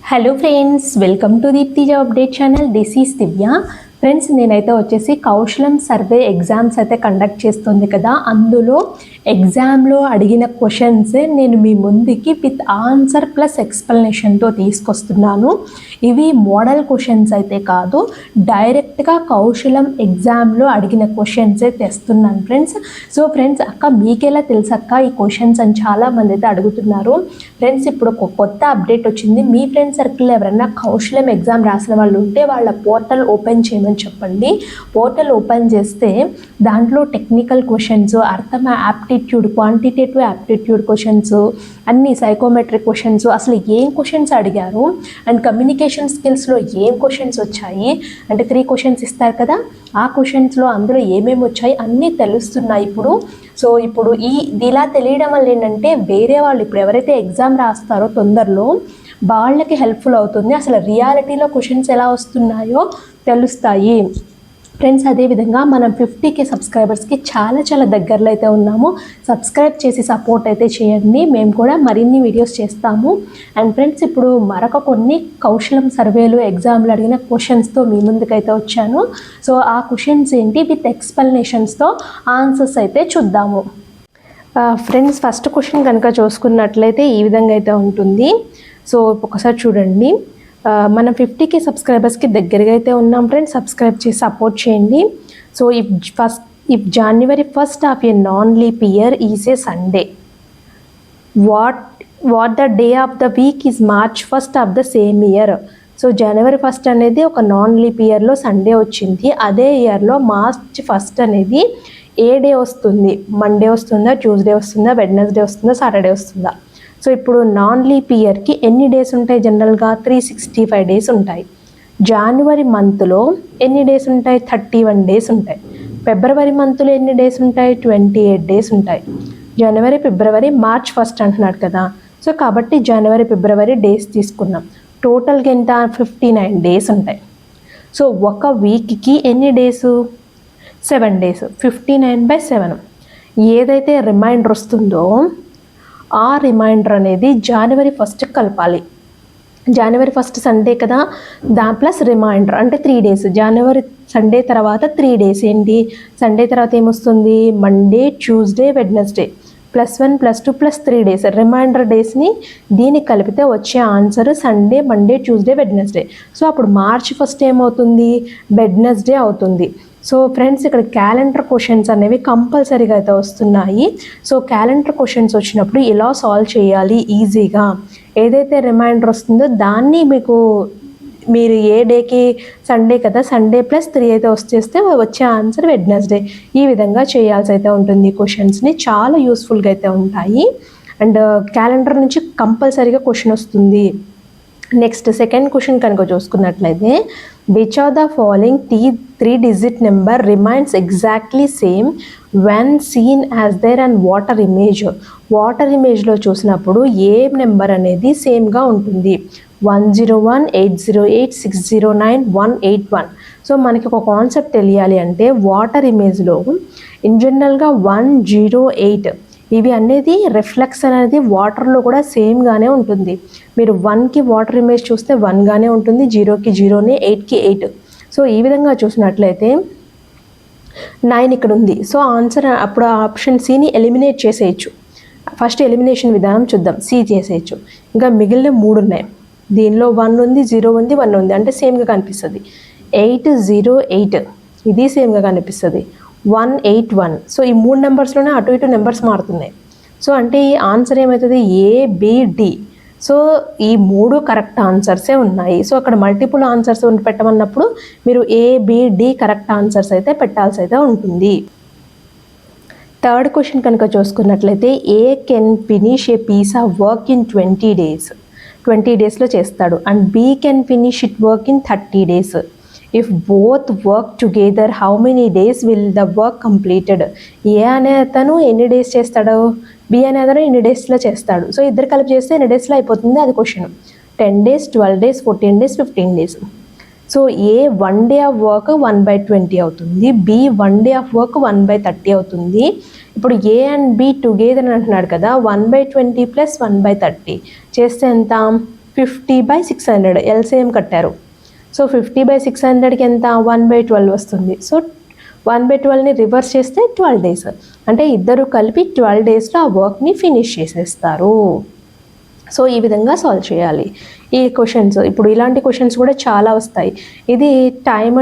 Hello friends, welcome to Deepthi's update channel. This is Divya. Friends, నేనైతే వచ్చేసి Kaushalam survey exams అయితే conduct చేస్తుంది కదా, అందులో ఎగ్జామ్లో అడిగిన క్వశ్చన్సే నేను మీ ముందుకి విత్ ఆన్సర్ ప్లస్ ఎక్స్ప్లెనేషన్తో తీసుకొస్తున్నాను. ఇవి మోడల్ క్వశ్చన్స్ అయితే కాదు, డైరెక్ట్గా కౌశలం ఎగ్జామ్లో అడిగిన క్వశ్చన్సే తెస్తున్నాను ఫ్రెండ్స్. సో ఫ్రెండ్స్, అక్క మీకెలా తెలుసక్క ఈ క్వశ్చన్స్ అని చాలామంది అయితే అడుగుతున్నారు. ఫ్రెండ్స్, ఇప్పుడు ఒక కొత్త అప్డేట్ వచ్చింది. మీ ఫ్రెండ్ సర్కిల్ ఎవరైనా కౌశలం ఎగ్జామ్ రాసిన వాళ్ళు ఉంటే వాళ్ళ పోర్టల్ ఓపెన్ చేయమని చెప్పండి. పోర్టల్ ఓపెన్ చేస్తే దాంట్లో టెక్నికల్ క్వశ్చన్స్, అర్థమ యాప్టిట్యూడ్, క్వాంటిటేటివ్ యాప్టిట్యూడ్ క్వశ్చన్స్, అన్ని సైకోమెట్రిక్ క్వశ్చన్స్, అసలు ఏం క్వశ్చన్స్ అడిగారు అండ్ కమ్యూనికేషన్ స్కిల్స్లో ఏం క్వశ్చన్స్ వచ్చాయి అంటే 3 క్వశ్చన్స్ ఇస్తారు కదా, ఆ క్వశ్చన్స్లో అందులో ఏమేమి వచ్చాయి అన్నీ తెలుస్తున్నాయి ఇప్పుడు. సో ఇప్పుడు ఇలా తెలియడం వల్ల ఏంటంటే వేరే వాళ్ళు ఇప్పుడు ఎవరైతే ఎగ్జామ్ రాస్తారో తొందరలో వాళ్ళకి హెల్ప్ఫుల్ అవుతుంది. అసలు రియాలిటీలో క్వశ్చన్స్ ఎలా వస్తున్నాయో తెలుస్తాయి ఫ్రెండ్స్. అదేవిధంగా మనం 50K సబ్స్క్రైబర్స్కి చాలా దగ్గరలో అయితే ఉన్నాము. సబ్స్క్రైబ్ చేసి సపోర్ట్ అయితే చేయండి, మేము కూడా మరిన్ని వీడియోస్ చేస్తాము. అండ్ ఫ్రెండ్స్, ఇప్పుడు మరొక కొన్ని కౌశలం సర్వేలు ఎగ్జామ్లు అడిగిన క్వశ్చన్స్తో మీ ముందుకైతే వచ్చాను. సో ఆ క్వశ్చన్స్ ఏంటి విత్ ఎక్స్ప్లెనేషన్స్తో ఆన్సర్స్ అయితే చూద్దాము. ఫ్రెండ్స్, ఫస్ట్ క్వశ్చన్ కనుక చూసుకున్నట్లయితే ఈ విధంగా అయితే ఉంటుంది. సో ఒకసారి చూడండి. మనం 50K సబ్స్క్రైబర్స్కి దగ్గరగా అయితే ఉన్నాం ఫ్రెండ్స్. సబ్స్క్రైబ్ చేసి సపోర్ట్ చేయండి. So if January 1st of A non leap year is a Sunday, what the day of the week is March 1st of the same year. So January 1st అనేది ఒక non leap ఇయర్లో Sunday వచ్చింది. అదే ఇయర్లో March 1st అనేది ఏ day వస్తుంది? Monday వస్తుందా, Tuesday వస్తుందా, వెడ్నెస్డే వస్తుందా, సాటర్డే వస్తుందా? సో ఇప్పుడు నాన్ లీప్ ఇయర్కి ఎన్ని డేస్ ఉంటాయి? జనరల్గా 365 డేస్ ఉంటాయి. జనవరి మంత్లో ఎన్ని డేస్ ఉంటాయి? 31 డేస్ ఉంటాయి. ఫిబ్రవరి మంత్లో ఎన్ని డేస్ ఉంటాయి? 28 డేస్ ఉంటాయి. జనవరి, ఫిబ్రవరి, March 1st అంటున్నాడు కదా. సో కాబట్టి జనవరి, ఫిబ్రవరి డేస్ తీసుకున్నాం. టోటల్గా ఎంత? 59 డేస్ ఉంటాయి. సో ఒక వీక్కి ఎన్ని డేసు? 7 డేస్. 59/7. ఏదైతే రిమైండర్ వస్తుందో ఆ రిమైండర్ అనేది January 1st కలపాలి. January 1st సండే కదా, ప్లస్ రిమైండర్ అంటే 3 డేస్. జనవరి సండే తర్వాత 3 డేస్ ఏంటి? సండే తర్వాత ఏమొస్తుంది? Monday, Tuesday, Wednesday. +1, +2, +3 days. Reminder డేస్ని దీనికి కలిపితే వచ్చే answer Sunday, Monday, Tuesday, Wednesday. So అప్పుడు March 1st ఏమవుతుంది? వెడ్నెస్డే అవుతుంది. సో ఫ్రెండ్స్, ఇక్కడ క్యాలెండర్ క్వశ్చన్స్ అనేవి కంపల్సరీగా అయితే వస్తున్నాయి. సో క్యాలెండర్ క్వశ్చన్స్ వచ్చినప్పుడు ఎలా సాల్వ్ చేయాలి ఈజీగా, ఏదైతే రిమైండర్ వస్తుందో దాన్ని మీరు ఏ డేకి, సండే కదా, సండే +3 అయితే వచ్చేస్తే వచ్చే ఆన్సర్ వెడ్నెస్డే. ఈ విధంగా చేయాల్సి అయితే ఉంటుంది. ఈ క్వశ్చన్స్ని చాలా యూస్ఫుల్గా అయితే ఉంటాయి. అండ్ క్యాలెండర్ నుంచి కంపల్సరీగా క్వశ్చన్ వస్తుంది. నెక్స్ట్ సెకండ్ క్వశ్చన్ కనుక చూసుకున్నట్లయితే, which of the following 3 digit number remains exactly same when seen as there and water image. వాటర్ ఇమేజ్లో చూసినప్పుడు ఏ నెంబర్ అనేది సేమ్గా ఉంటుంది? 101, 808, 609, 181. సో మనకి ఒక కాన్సెప్ట్ తెలియాలి అంటే వాటర్ ఇమేజ్లో ఇన్ జనరల్గా 108 ఇవి అనేది రిఫ్లెక్షన్ అనేది వాటర్లో కూడా సేమ్గానే ఉంటుంది. మీరు 1కి వాటర్ ఇమేజ్ చూస్తే 1గానే ఉంటుంది, 0కి 0నే, 8కి 8. సో ఈ విధంగా చూసినట్లయితే 9 ఇక్కడ ఉంది. సో ఆన్సర్ అప్పుడు ఆప్షన్ సిని ఎలిమినేట్ చేసేయచ్చు. ఫస్ట్ ఎలిమినేషన్ విధానం చూద్దాం. సి చేసేయచ్చు. ఇంకా మిగిలిన 3 ఉన్నాయి. దీనిలో 1 ఉంది, 0 ఉంది, 1 ఉంది, అంటే సేమ్గా కనిపిస్తుంది. 808 ఇది సేమ్గా కనిపిస్తుంది. 181. సో ఈ 3 నెంబర్స్లోనే అటు ఇటు నెంబర్స్ మారుతున్నాయి. సో అంటే ఈ ఆన్సర్ ఏమవుతుంది? ABD. సో ఈ 3 కరెక్ట్ ఆన్సర్సే ఉన్నాయి. సో అక్కడ మల్టిపుల్ ఆన్సర్స్ పెట్టమన్నప్పుడు మీరు ABD కరెక్ట్ ఆన్సర్స్ అయితే పెట్టాల్సి అయితే ఉంటుంది. థర్డ్ క్వశ్చన్ కనుక చూసుకున్నట్లయితే, A can finish a piece of work in 20 days. 20 daysలో చేస్తాడు. And B can finish it work in 30 days. If both work together how many days will the work completed. A అనే అతను ఎన్ని days చేస్తాడు? B అనే అతను ఎన్ని డేస్లో చేస్తాడు? సో ఇద్దరు కలిపి చేస్తే ఎన్ని డేస్లో అయిపోతుంది? అది question. 10 days, 12 days, 14 days, 15 days. So A 1 day of work 1/20 అవుతుంది. బి 1 day ఆఫ్ వర్క్ 1/30 అవుతుంది. ఇప్పుడు ఏ అండ్ బి టుగెదర్ అని అంటున్నాడు కదా, 1/20 + 1/30 చేస్తే ఎంత? 50/600 ఎల్సిఎం కట్టారు. సో 50/600కి ఎంత 1/12 వస్తుంది. సో 1/12ని రివర్స్ చేస్తే 12 days. అంటే ఇద్దరు కలిపి 12 daysలో ఆ వర్క్ని ఫినిష్ చేసేస్తారు. సో ఈ విధంగా సాల్వ్ చేయాలి ఈ క్వశ్చన్స్. ఇప్పుడు ఇలాంటి క్వశ్చన్స్ కూడా చాలా వస్తాయి. ఇది టైమ్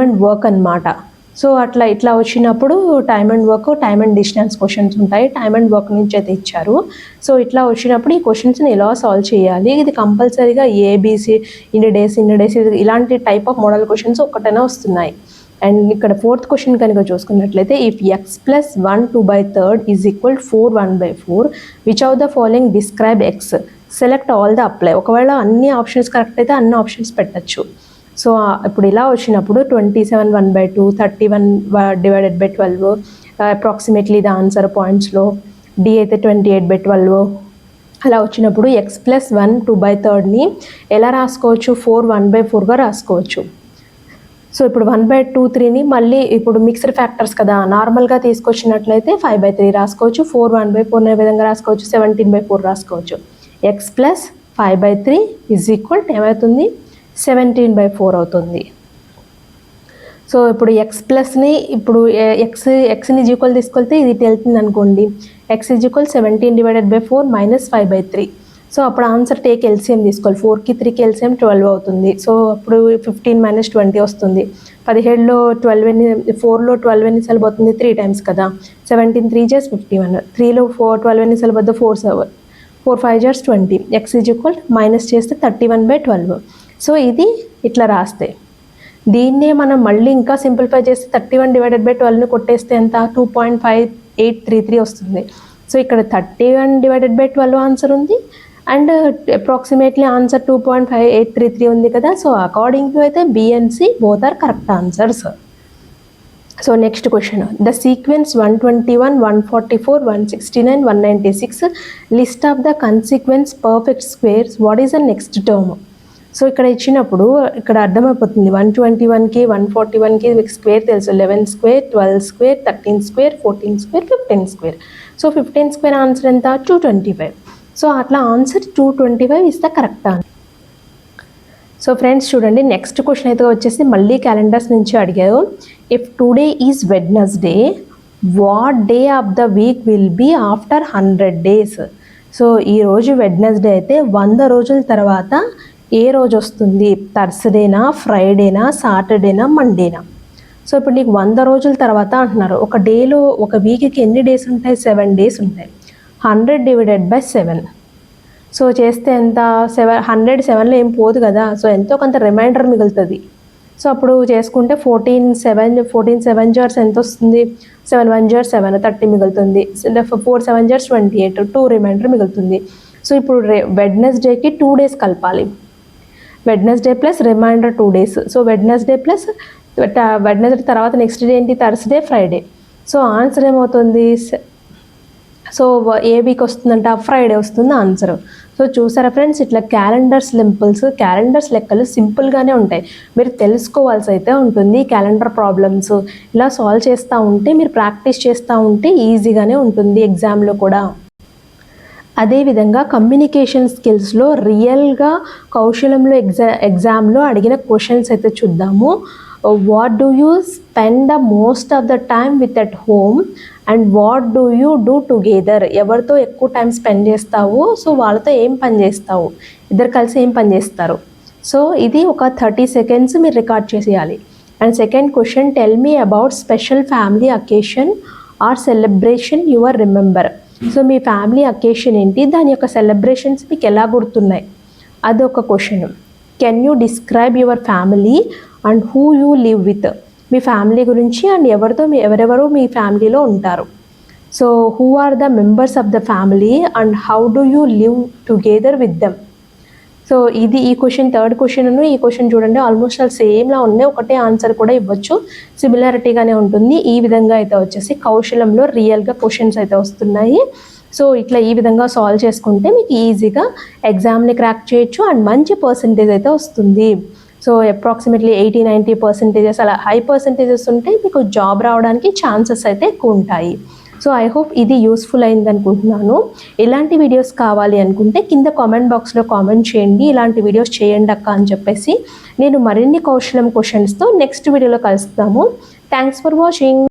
అండ్ వర్క్ అన్నమాట. సో ఇట్లా వచ్చినప్పుడు టైమ్ అండ్ డిస్టెన్స్ క్వశ్చన్స్ ఉంటాయి. టైమ్ అండ్ వర్క్ నుంచి అయితే ఇచ్చారు. సో ఇట్లా వచ్చినప్పుడు ఈ క్వశ్చన్స్ని ఎలా సాల్వ్ చేయాలి, ఇది కంపల్సరీగా ఏబీసీ ఇన్ని డేస్ ఇలాంటి టైప్ ఆఫ్ మోడల్ క్వశ్చన్స్ ఒక్కటైనా వస్తున్నాయి. అండ్ ఇక్కడ 4th క్వశ్చన్ కనుక చూసుకున్నట్లయితే if x + 1 2/3 = 4 1/4 which of the following describe x, select all the apply. ఒకవేళ అన్ని ఆప్షన్స్ కరెక్ట్ అయితే అన్ని ఆప్షన్స్ పెట్టచ్చు. సో ఇప్పుడు ఇలా వచ్చినప్పుడు 27 1/2 31/12 అప్రాక్సిమేట్లీ ద ఆన్సర్ పాయింట్స్లో. డి అయితే 28/12. అలా వచ్చినప్పుడు x + 1 2/3ని ఎలా రాసుకోవచ్చు, 4 1/4గా రాసుకోవచ్చు. సో ఇప్పుడు 1/2 3ని మళ్ళీ ఇప్పుడు మిక్స్డ్ ఫ్యాక్టర్స్ కదా, నార్మల్గా తీసుకొచ్చినట్లయితే 5/3 రాసుకోవచ్చు. 4 1/4 ఏ విధంగా రాసుకోవచ్చు, 17/4 రాసుకోవచ్చు. x + 5/3 = ఏమవుతుంది, 17/4 అవుతుంది. సో ఇప్పుడు x+ని ఇప్పుడు xని ఈక్వల్ తీసుకెళ్తే ఇది వెళ్తుంది అనుకోండి. x = 17/4 - 5/3. సో అప్పుడు ఆన్సర్ టేక్ ఎల్సిఎం తీసుకోవాలి. 4కి 3కి ఎల్సిఎం 12 అవుతుంది. సో అప్పుడు 15 - 20 వస్తుంది. 17లో 4లో 12 ఎన్నిసార్లు పోతుంది, 3 times కదా. 17 3 = 51. 3లో 12 ఎన్నిసార్లు పోతుంది, 4 5 = 20. x మైనస్ చేస్తే 31/12. సో ఇది ఇట్లా రాస్తే దీన్నే మనం మళ్ళీ ఇంకా సింప్లిఫై చేస్తే 31/12ని కొట్టేస్తే ఎంత, 2.5833 వస్తుంది. సో ఇక్కడ 31/12 ఆన్సర్ ఉంది అండ్ అప్రాక్సిమేట్లీ ఆన్సర్ 2.5833 ఉంది కదా. సో అకార్డింగ్ టు అయితే B and C both are correct answers. So next question, the sequence 121 144 169 196 list of the consequence perfect squares, what is the next term. So ఇక్కడ ఇచ్చినప్పుడు ఇక్కడ అర్థమైపోతుంది. 121కి 141కి మీకు square తెలుసు, 11 square 12 square 13 square 14 square 15 square. So 15 square answer ఎంత, 225. So అట్లా answer 225 is the correct answer. So friends చూడండి, next question అయితే వచ్చేసి మళ్ళీ క్యాలెండర్స్ నుంచి అడిగారు. If today is Wednesday, what day of the week will be after 100 days. So ఈరోజు Wednesday అయితే 100 రోజుల తర్వాత ఏ రోజు వస్తుంది, థర్స్డేనా, ఫ్రైడేనా, సాటర్డేనా, మండేనా. సో ఇప్పుడు నీకు 100 రోజుల తర్వాత అంటున్నారు. ఒక డేలో ఒక వీక్కి ఎన్ని డేస్ ఉంటాయి, 7 days ఉంటాయి. 100 / 7. సో చేస్తే ఎంత, 100 7లో ఏం పోదు కదా. సో ఎంతో కొంత రిమైండర్ మిగులుతుంది. సో అప్పుడు చేసుకుంటే 14 7 జర్స్ ఎంత వస్తుంది, 7 1 జర్స్ 7 30 మిగులుతుంది. 4 7 జర్స్ 28 2 రిమైండర్ మిగులుతుంది. సో ఇప్పుడు వెడ్నెస్డేకి 2 days కలపాలి. Wednesday plus remainder 2 days. So Wednesday తర్వాత నెక్స్ట్ డే ఏంటి, థర్స్డే ఫ్రైడే. సో ఆన్సర్ ఏమవుతుంది, సో ఏ వీక్ వస్తుందంట, ఫ్రైడే వస్తుంది ఆన్సర్. సో చూసారా ఫ్రెండ్స్, ఇట్లా క్యాలెండర్స్ లెక్కలు సింపుల్గానే ఉంటాయి. మీరు తెలుసుకోవాల్సి అయితే ఉంటుంది. క్యాలెండర్ ప్రాబ్లమ్స్ ఇలా సాల్వ్ చేస్తూ ఉంటే, మీరు ప్రాక్టీస్ చేస్తూ ఉంటే ఈజీగానే ఉంటుంది ఎగ్జామ్లో కూడా. అదేవిధంగా కమ్యూనికేషన్ స్కిల్స్లో రియల్గా కౌశలంలో ఎగ్జామ్లో అడిగిన క్వశ్చన్స్ అయితే చూద్దాము. What do you spend the most of the time with at home and what do you do together. ఎవరితో ఎక్కువ టైం స్పెండ్ చేస్తావు, సో వాళ్ళతో ఏం పని చేస్తావు, ఇద్దరు కలిసి ఏం పని చేస్తారు. సో ఇది ఒక 30 seconds మీరు రికార్డ్ చేసేయాలి. And second question, tell me about special family occasion or celebration your remember. So మీ ఫ్యామిలీ అకేషన్ ఏంటి, దాని యొక్క సెలబ్రేషన్స్ మీకు ఎలా గుర్తున్నాయి, అదొక question. Can you describe your family and who you live with. మీ ఫ్యామిలీ గురించి అండ్ ఎవరెవరు మీ ఫ్యామిలీలో ఉంటారు. So who are the members of the family and how do you live together with them. So ఇది ఈ క్వశ్చన్, థర్డ్ క్వశ్చన్ ఈ question చూడండి ఆల్మోస్ట్ ఆల్ సేమ్లా ఉన్నాయి. ఒకటే ఆన్సర్ కూడా ఇవ్వచ్చు, సిమిలారిటీగానే ఉంటుంది. ఈ విధంగా అయితే వచ్చేసి కౌశలంలో రియల్గా క్వశ్చన్స్ అయితే వస్తున్నాయి. సో ఇట్లా ఈ విధంగా సాల్వ్ చేసుకుంటే మీకు ఈజీగా ఎగ్జామ్ని క్రాక్ చేయొచ్చు అండ్ మంచి పర్సంటేజ్ అయితే వస్తుంది. సో అప్రాక్సిమేట్లీ 80-90% అలా హై పర్సంటేజెస్ ఉంటే మీకు జాబ్ రావడానికి ఛాన్సెస్ అయితే ఎక్కువ ఉంటాయి. సో ఐ హోప్ ఇది యూస్ఫుల్ అయింది అనుకుంటున్నాను. ఇలాంటి వీడియోస్ కావాలి అనుకుంటే కింద కామెంట్ బాక్స్లో కామెంట్ చేయండి, ఇలాంటి వీడియోస్ చేయండి అక్క అని చెప్పేసి. నేను మరిన్ని కౌశలం క్వశ్చన్స్తో నెక్స్ట్ వీడియోలో కలుస్తాము. Thanks for watching.